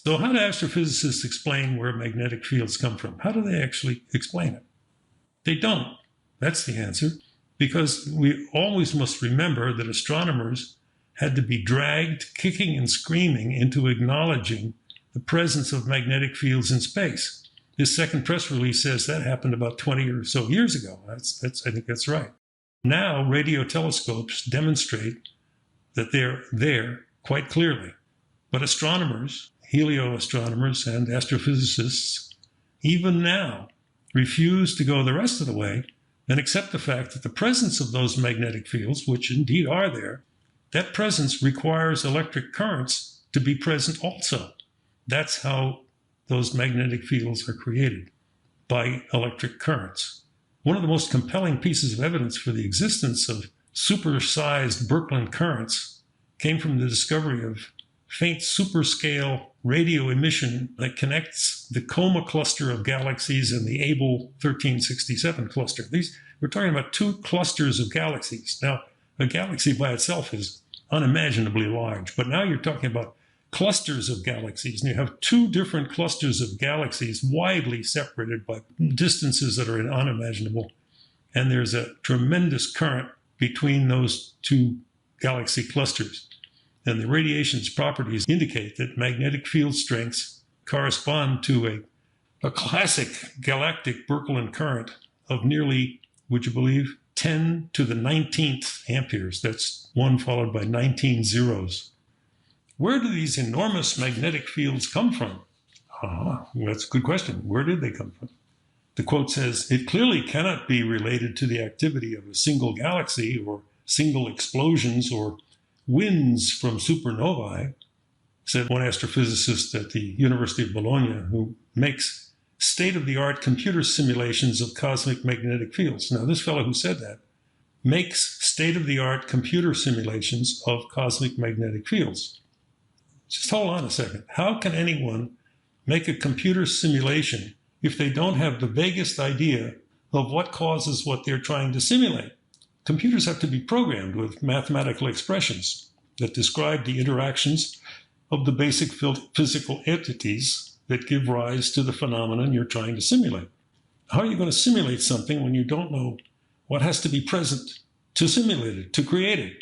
So how do astrophysicists explain where magnetic fields come from? How do they actually explain it? They don't. That's the answer. Because we always must remember that astronomers had to be dragged kicking and screaming into acknowledging the presence of magnetic fields in space. His second press release says that happened about 20 or so years ago. I think that's right. Now, radio telescopes demonstrate that they're there quite clearly. But astronomers, helioastronomers, and astrophysicists, even now, refuse to go the rest of the way and accept the fact that the presence of those magnetic fields, which indeed are there, that presence requires electric currents to be present also. That's how those magnetic fields are created, by electric currents. One of the most compelling pieces of evidence for the existence of supersized Birkeland currents came from the discovery of faint superscale radio emission that connects the Coma cluster of galaxies and the Abel 1367 cluster. We're talking about two clusters of galaxies. Now, a galaxy by itself is unimaginably large, but now you're talking about clusters of galaxies, and you have two different clusters of galaxies widely separated by distances that are unimaginable. And there's a tremendous current between those two galaxy clusters. And the radiation's properties indicate that magnetic field strengths correspond to a classic galactic Birkeland current of nearly, would you believe, 10 to the 19th amperes. That's 1 followed by 19 zeros. Where do these enormous magnetic fields come from? That's a good question. Where did they come from? The quote says, "It clearly cannot be related to the activity of a single galaxy or single explosions or winds from supernovae," said one astrophysicist at the University of Bologna who makes state-of-the-art computer simulations of cosmic magnetic fields. Now, this fellow who said that makes state-of-the-art computer simulations of cosmic magnetic fields. Just hold on a second. How can anyone make a computer simulation if they don't have the vaguest idea of what causes what they're trying to simulate? Computers have to be programmed with mathematical expressions that describe the interactions of the basic physical entities that give rise to the phenomenon you're trying to simulate. How are you going to simulate something when you don't know what has to be present to simulate it, to create it?